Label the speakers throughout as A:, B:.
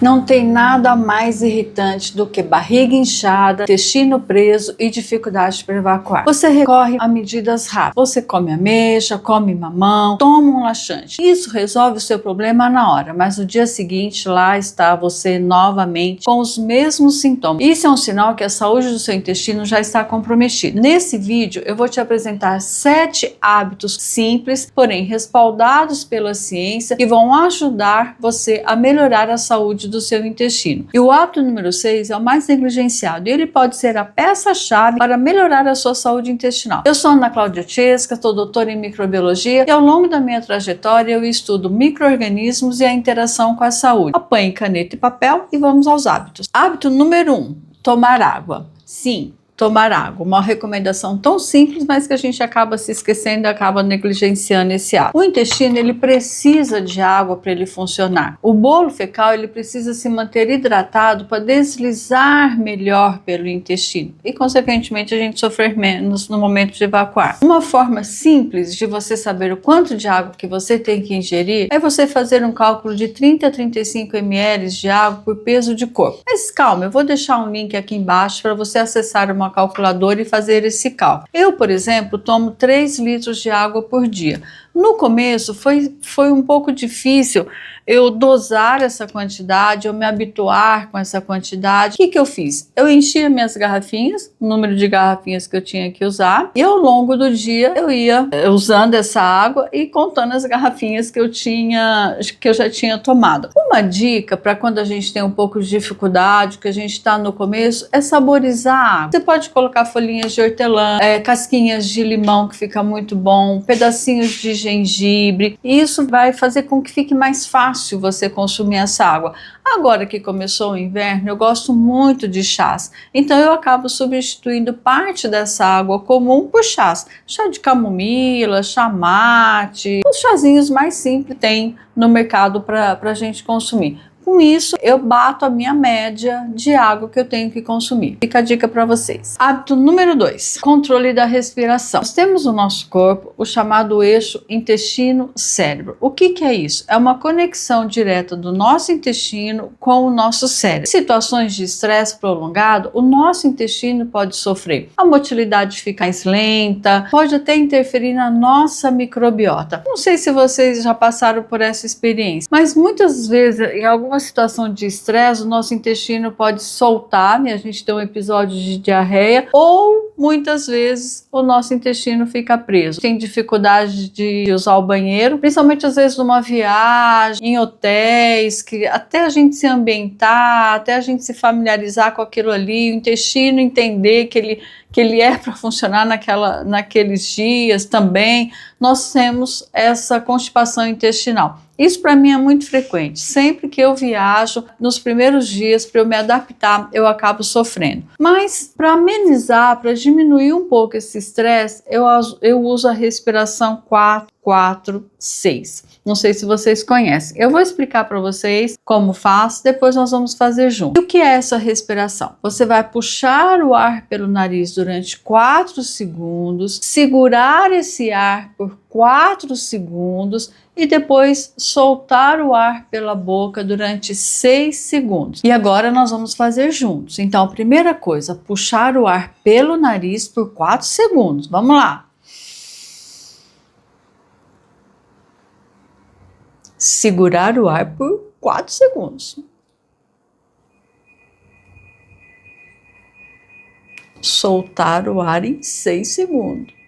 A: Não tem nada mais irritante do que barriga inchada, intestino preso e dificuldade para evacuar. Você recorre a medidas rápidas. Você come ameixa, come mamão, toma um laxante. Isso resolve o seu problema na hora, mas no dia seguinte lá está você novamente com os mesmos sintomas. Isso é um sinal que a saúde do seu intestino já está comprometida. Nesse vídeo eu vou te apresentar 7 hábitos simples, porém respaldados pela ciência, que vão ajudar você a melhorar a saúde do seu intestino. E o hábito número 6 é o mais negligenciado e ele pode ser a peça-chave para melhorar a sua saúde intestinal. Eu sou Ana Cláudia Chesca, sou doutora em microbiologia e ao longo da minha trajetória eu estudo micro-organismos e a interação com a saúde. Apanhe caneta e papel e vamos aos hábitos. Hábito número 1, tomar água. Sim, tomar água, uma recomendação tão simples, mas que a gente acaba se esquecendo e acaba negligenciando esse hábito. O intestino, ele precisa de água para ele funcionar. O bolo fecal, ele precisa se manter hidratado para deslizar melhor pelo intestino e, consequentemente, a gente sofrer menos no momento de evacuar. Uma forma simples de você saber o quanto de água que você tem que ingerir é você fazer um cálculo de 30 a 35 ml de água por peso de corpo. Mas calma, eu vou deixar um link aqui embaixo para você acessar uma calculadora e fazer esse cálculo. Eu, por exemplo, tomo 3 litros de água por dia. No começo foi um pouco difícil eu dosar essa quantidade, eu me habituar com essa quantidade. O que eu fiz? Eu enchia minhas garrafinhas, o número de garrafinhas que eu tinha que usar, e ao longo do dia eu ia usando essa água e contando as garrafinhas que eu já tinha tomado. Uma dica para quando a gente tem um pouco de dificuldade, que a gente está no começo, é saborizar a água. Você pode colocar folhinhas de hortelã, casquinhas de limão, que fica muito bom, pedacinhos de gengibre, e isso vai fazer com que fique mais fácil você consumir essa água. Agora que começou o inverno, eu gosto muito de chás, então eu acabo substituindo parte dessa água comum por chás. Chá de camomila, chá mate, os chazinhos mais simples tem no mercado para a gente consumir. Com isso, eu bato a minha média de água que eu tenho que consumir. Fica a dica para vocês. Hábito número 2, controle da respiração. Nós temos no nosso corpo o chamado eixo intestino-cérebro. O que é isso? É uma conexão direta do nosso intestino com o nosso cérebro. Em situações de estresse prolongado, o nosso intestino pode sofrer. A motilidade fica mais lenta, pode até interferir na nossa microbiota. Não sei se vocês já passaram por essa experiência, mas muitas vezes, em alguma situação de estresse, o nosso intestino pode soltar, né? A gente tem um episódio de diarreia, ou muitas vezes o nosso intestino fica preso. Tem dificuldade de usar o banheiro, principalmente às vezes numa viagem, em hotéis, que até a gente se ambientar, até a gente se familiarizar com aquilo ali, o intestino entender que ele é para funcionar naqueles dias também, nós temos essa constipação intestinal. Isso para mim é muito frequente. Sempre que eu viajo, nos primeiros dias, para eu me adaptar, eu acabo sofrendo. Mas para amenizar, para diminuir um pouco esse estresse, eu uso a respiração 4-4-6. Não sei se vocês conhecem. Eu vou explicar para vocês como faço, depois nós vamos fazer junto. E o que é essa respiração? Você vai puxar o ar pelo nariz durante 4 segundos, segurar esse ar por 4 segundos e depois soltar o ar pela boca durante 6 segundos. E agora nós vamos fazer juntos. Então, a primeira coisa, puxar o ar pelo nariz por 4 segundos. Vamos lá. Segurar o ar por 4 segundos. Soltar o ar em 6 segundos.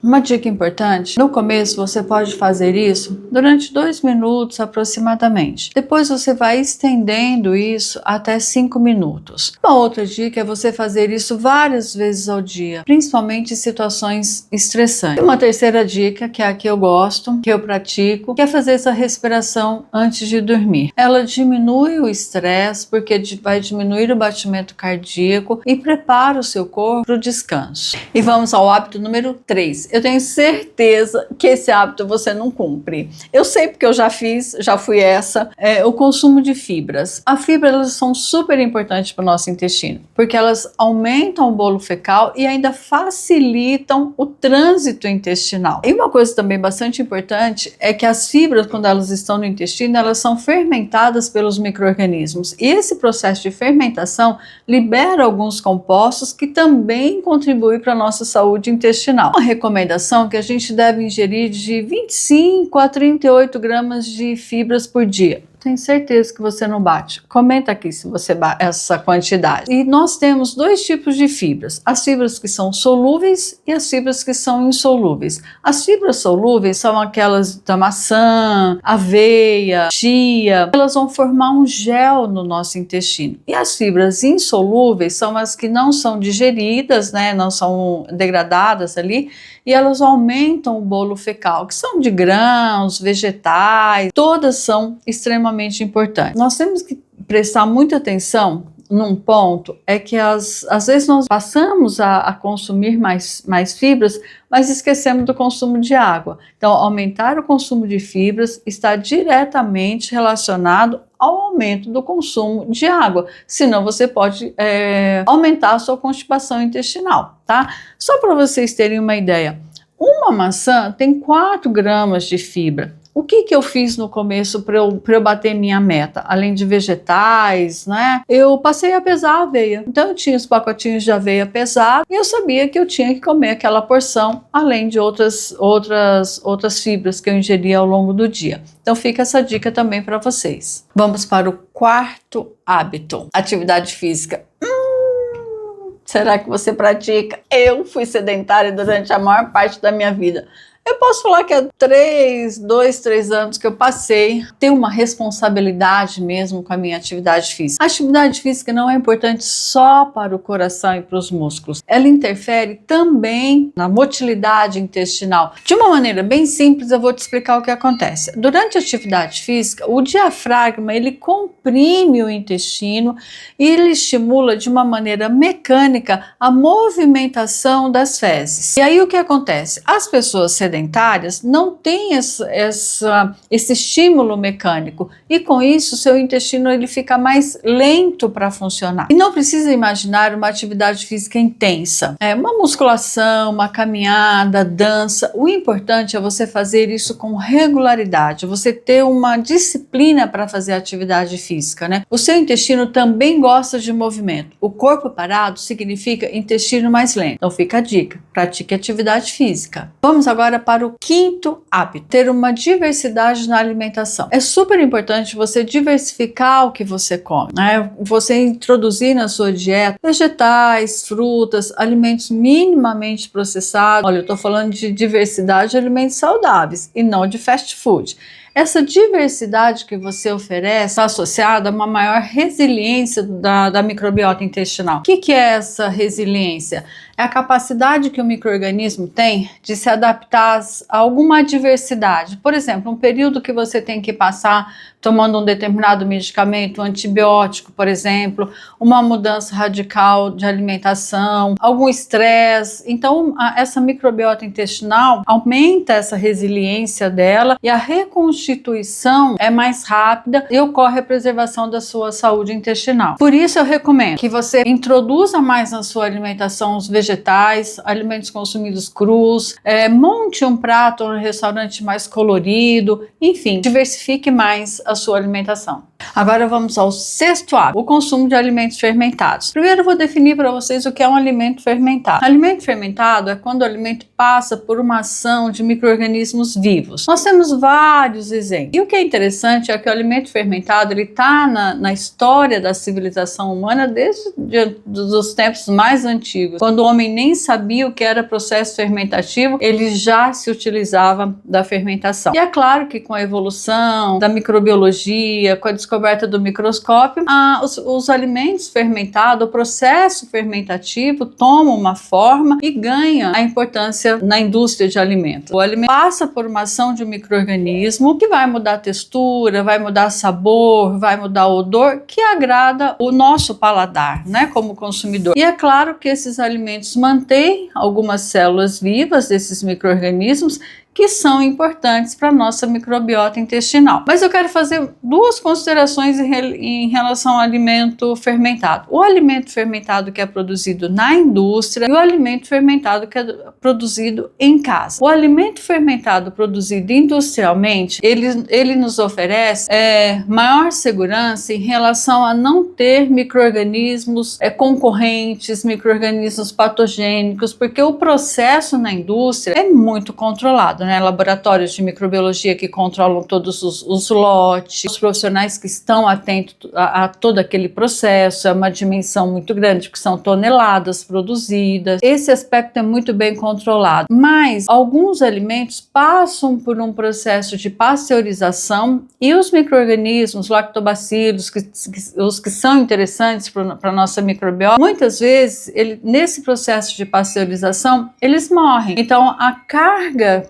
A: Uma dica importante, no começo você pode fazer isso durante 2 minutos aproximadamente. Depois você vai estendendo isso até 5 minutos. Uma outra dica é você fazer isso várias vezes ao dia, principalmente em situações estressantes. E uma terceira dica, que é a que eu gosto, que eu pratico, que é fazer essa respiração antes de dormir. Ela diminui o estresse, porque vai diminuir o batimento cardíaco e prepara o seu corpo para o descanso. E vamos ao hábito número 3. eu tenho certeza que esse hábito você não cumpre. Eu sei porque eu já fiz, já fui essa, o consumo de fibras. As fibras, elas são super importantes para o nosso intestino, porque elas aumentam o bolo fecal e ainda facilitam o trânsito intestinal. E uma coisa também bastante importante é que as fibras, quando elas estão no intestino, elas são fermentadas pelos micro-organismos. E esse processo de fermentação libera alguns compostos que também contribuem para a nossa saúde intestinal. Uma recomendação é que a gente deve ingerir de 25 a 38 gramas de fibras por dia. Tenho certeza que você não bate. Comenta aqui se você bate essa quantidade. E nós temos dois tipos de fibras. As fibras que são solúveis e as fibras que são insolúveis. As fibras solúveis são aquelas da maçã, aveia, chia. Elas vão formar um gel no nosso intestino. E as fibras insolúveis são as que não são digeridas, né? Não são degradadas ali. E elas aumentam o bolo fecal, que são de grãos, vegetais. Todas são extremamente importantes. Nós temos que prestar muita atenção num ponto, é que às vezes nós passamos a consumir mais fibras, mas esquecemos do consumo de água. Então, aumentar o consumo de fibras está diretamente relacionado ao aumento do consumo de água, senão você pode aumentar a sua constipação intestinal, tá? Só para vocês terem uma ideia, uma maçã tem 4 gramas de fibra. O que eu fiz no começo para eu bater minha meta? Além de vegetais, né? Eu passei a pesar a aveia. Então eu tinha os pacotinhos de aveia pesado e eu sabia que eu tinha que comer aquela porção, além de outras fibras que eu ingeria ao longo do dia. Então fica essa dica também para vocês. Vamos para o quarto hábito: atividade física. Será que você pratica? Eu fui sedentária durante a maior parte da minha vida. Eu posso falar que há 2, 3 anos que eu passei a ter uma responsabilidade mesmo com a minha atividade física. A atividade física não é importante só para o coração e para os músculos. Ela interfere também na motilidade intestinal. De uma maneira bem simples, eu vou te explicar o que acontece. Durante a atividade física, o diafragma, ele comprime o intestino e ele estimula de uma maneira mecânica a movimentação das fezes. E aí o que acontece? As pessoas sedentárias não têm esse estímulo mecânico e com isso seu intestino ele fica mais lento para funcionar. E não precisa imaginar uma atividade física intensa, uma musculação, uma caminhada, dança. O importante é você fazer isso com regularidade, você ter uma disciplina para fazer atividade física, né? O seu intestino também gosta de movimento. O corpo parado significa intestino mais lento. Então fica a dica, pratique atividade física. Vamos agora para o quinto hábito: ter uma diversidade na alimentação. É super importante você diversificar o que você come, né? Você introduzir na sua dieta vegetais, frutas, alimentos minimamente processados. Olha, eu estou falando de diversidade de alimentos saudáveis e não de fast food. Essa diversidade que você oferece está associada a uma maior resiliência da microbiota intestinal. O que é essa resiliência? É a capacidade que o micro-organismo tem de se adaptar a alguma adversidade. Por exemplo, um período que você tem que passar tomando um determinado medicamento, um antibiótico, por exemplo, uma mudança radical de alimentação, algum estresse. Então, essa microbiota intestinal aumenta essa resiliência dela e a reconstituição é mais rápida e ocorre a preservação da sua saúde intestinal. Por isso, eu recomendo que você introduza mais na sua alimentação os vegetais, alimentos consumidos crus, monte um prato no restaurante mais colorido, enfim, diversifique mais a sua alimentação. Agora vamos ao sexto hábito: o consumo de alimentos fermentados. Primeiro eu vou definir para vocês o que é um alimento fermentado. Alimento fermentado é quando o alimento passa por uma ação de micro-organismos vivos. Nós temos vários exemplos. E o que é interessante é que o alimento fermentado ele está na história da civilização humana desde os tempos mais antigos. Quando o homem nem sabia o que era processo fermentativo, ele já se utilizava da fermentação. E é claro que com a evolução da microbiologia, com a descoberta do microscópio, os alimentos fermentados, o processo fermentativo toma uma forma e ganha a importância na indústria de alimentos. O alimento passa por uma ação de um micro-organismo que vai mudar a textura, vai mudar sabor, vai mudar o odor, que agrada o nosso paladar, né, como consumidor. E é claro que esses alimentos mantêm algumas células vivas desses micro-organismos que são importantes para a nossa microbiota intestinal. Mas eu quero fazer duas considerações em relação ao alimento fermentado. O alimento fermentado que é produzido na indústria e o alimento fermentado que é produzido em casa. O alimento fermentado produzido industrialmente, ele nos oferece maior segurança em relação a não ter micro-organismos concorrentes, micro-organismos patogênicos, porque o processo na indústria é muito controlado, né? Laboratórios de microbiologia que controlam todos os lotes, os profissionais que estão atentos a todo aquele processo, é uma dimensão muito grande, porque são toneladas produzidas. Esse aspecto é muito bem controlado, mas alguns alimentos passam por um processo de pasteurização e os micro-organismos, lactobacilos, os que são interessantes para a nossa microbiota, muitas vezes, nesse processo de pasteurização, eles morrem. Então, a carga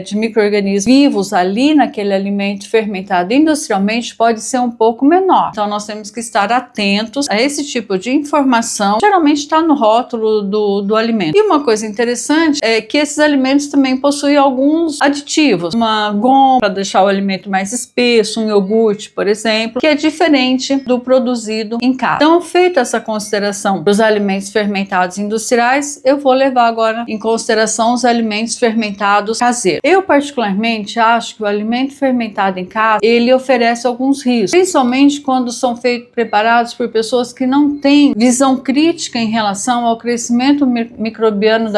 A: de micro-organismos vivos ali naquele alimento fermentado industrialmente pode ser um pouco menor. Então nós temos que estar atentos a esse tipo de informação, geralmente está no rótulo do alimento. E uma coisa interessante é que esses alimentos também possuem alguns aditivos, uma goma para deixar o alimento mais espesso, um iogurte, por exemplo, que é diferente do produzido em casa. Então, feita essa consideração dos alimentos fermentados industriais, eu vou levar agora em consideração os alimentos fermentados caseiro. Eu particularmente acho que o alimento fermentado em casa, ele oferece alguns riscos, principalmente quando são preparados por pessoas que não têm visão crítica em relação ao crescimento microbiano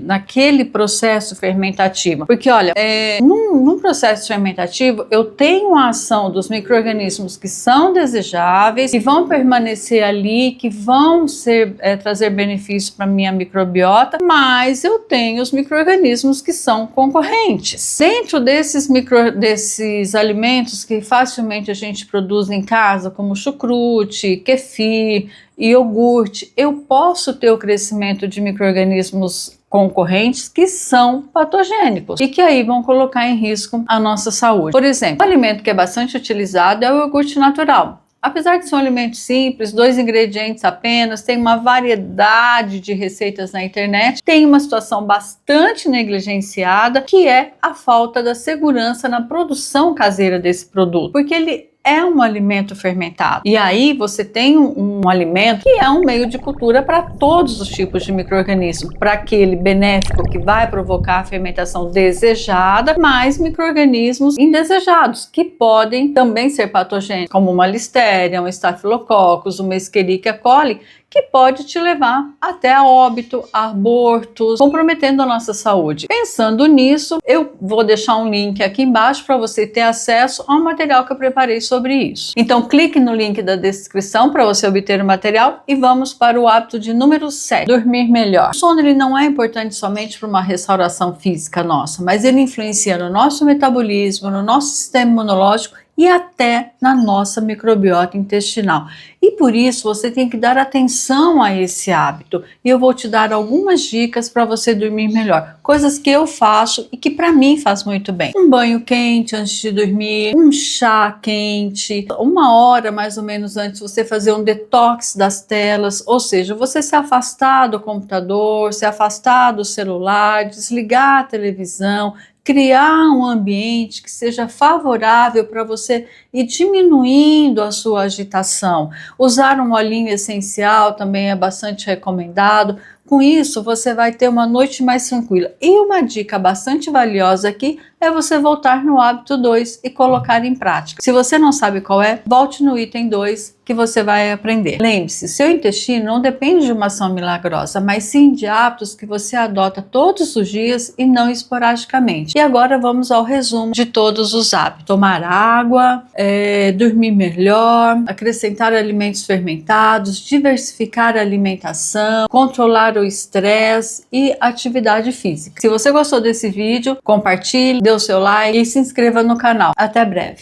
A: naquele processo fermentativo. Porque olha, num processo fermentativo, eu tenho a ação dos micro-organismos que são desejáveis, que vão permanecer ali, que vão trazer benefícios para minha microbiota, mas eu tenho os micro-organismos que são concorrentes. Dentro desses alimentos que facilmente a gente produz em casa, como chucrute, kefir, iogurte, eu posso ter o crescimento de micro-organismos concorrentes que são patogênicos e que aí vão colocar em risco a nossa saúde. Por exemplo, um alimento que é bastante utilizado é o iogurte natural. Apesar de ser um alimento simples, 2 ingredientes apenas, tem uma variedade de receitas na internet, tem uma situação bastante negligenciada, que é a falta da segurança na produção caseira desse produto, porque ele é um alimento fermentado. E aí você tem um alimento que é um meio de cultura para todos os tipos de micro-organismos, para aquele benéfico que vai provocar a fermentação desejada, mais micro-organismos indesejados, que podem também ser patogênicos, como uma listéria, um estafilococcus, uma Escherichia coli, que pode te levar até a óbito, a abortos, comprometendo a nossa saúde. Pensando nisso, eu vou deixar um link aqui embaixo para você ter acesso ao material que eu preparei sobre isso. Então clique no link da descrição para você obter o material e vamos para o hábito de número 7, dormir melhor. O sono ele não é importante somente para uma restauração física nossa, mas ele influencia no nosso metabolismo, no nosso sistema imunológico e até na nossa microbiota intestinal. E por isso você tem que dar atenção a esse hábito. E eu vou te dar algumas dicas para você dormir melhor. Coisas que eu faço e que para mim faz muito bem. Um banho quente antes de dormir, um chá quente, 1 hora mais ou menos antes você fazer um detox das telas, ou seja, você se afastar do computador, se afastar do celular, desligar a televisão, criar um ambiente que seja favorável para você ir diminuindo a sua agitação. Usar um olhinho essencial também é bastante recomendado. Com isso, você vai ter uma noite mais tranquila. E uma dica bastante valiosa aqui é você voltar no hábito 2 e colocar em prática. Se você não sabe qual é, volte no item 2 que você vai aprender. Lembre-se, seu intestino não depende de uma ação milagrosa, mas sim de hábitos que você adota todos os dias e não esporadicamente. E agora vamos ao resumo de todos os hábitos. Tomar água, dormir melhor, acrescentar alimentos fermentados, diversificar a alimentação, controlar o estresse e atividade física. Se você gostou desse vídeo, compartilhe, dê o seu like e se inscreva no canal. Até breve!